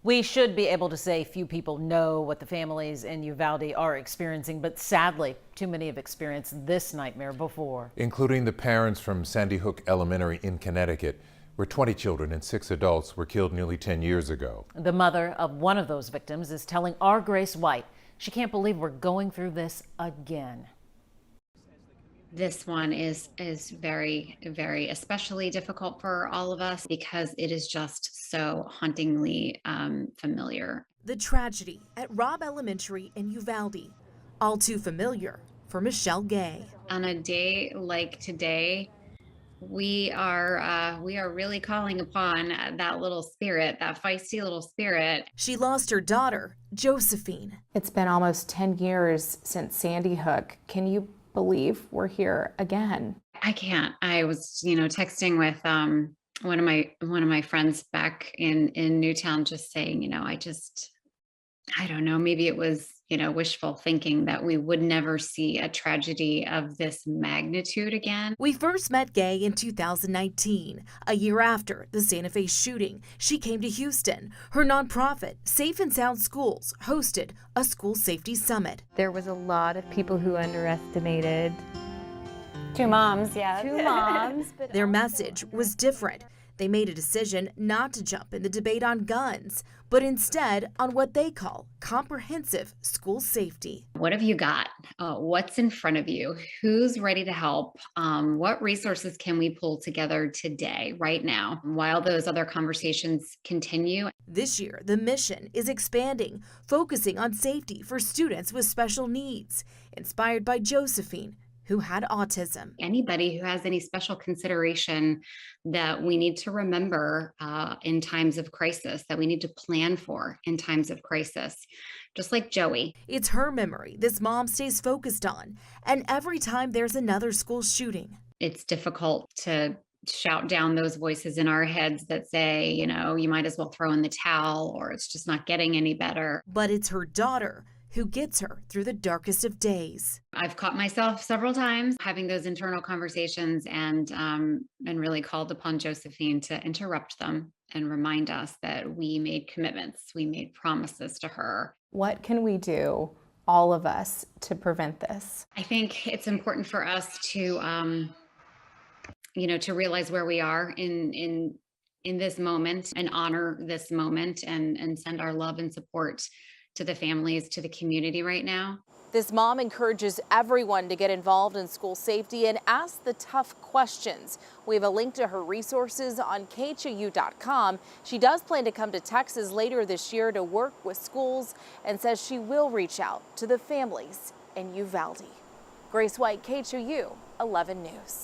We should be able to say few people know what the families in Uvalde are experiencing, but sadly, too many have experienced this nightmare before. Including the parents from Sandy Hook Elementary in Connecticut, where 20 children and 6 adults were killed nearly 10 years ago. The mother of one of those victims is telling our Grace White she can't believe we're going through this again. This one is very, very especially difficult for all of us because it is just so hauntingly familiar. The tragedy at Robb Elementary in Uvalde, all too familiar for Michele Gay. On a day like today, we are really calling upon that little spirit, that feisty little spirit. She lost her daughter, Josephine. It's been almost 10 years since Sandy Hook. Can you believe we're here again? I can't. I was, texting with one of my friends back in Newtown, just saying, I don't know, maybe it was, wishful thinking that we would never see a tragedy of this magnitude again. We first met Gay in 2019, a year after the Santa Fe shooting. She came to Houston. Her nonprofit, Safe and Sound Schools, hosted a school safety summit. There was a lot of people who underestimated. Two moms, yeah. Two moms. But Their message was different. They made a decision not to jump in the debate on guns, but instead on what they call comprehensive school safety. What have you got? What's in front of you? Who's ready to help? What resources can we pull together today, right now, while those other conversations continue? This year, the mission is expanding, focusing on safety for students with special needs, inspired by Josephine, who had autism. Anybody who has any special consideration that we need to remember in times of crisis, that we need to plan for in times of crisis, just like Joey. It's her memory this mom stays focused on, and every time there's another school shooting. It's difficult to shout down those voices in our heads that say, you might as well throw in the towel, or it's just not getting any better. But it's her daughter who gets her through the darkest of days. I've caught myself several times having those internal conversations and really called upon Josephine to interrupt them and remind us that we made commitments, we made promises to her. What can we do, all of us, to prevent this? I think it's important for us to, to realize where we are in this moment and honor this moment and send our love and support to the families, to the community right now. This mom encourages everyone to get involved in school safety and ask the tough questions. We have a link to her resources on khou.com. She does plan to come to Texas later this year to work with schools and says she will reach out to the families in Uvalde. Grace White, KHOU 11 News.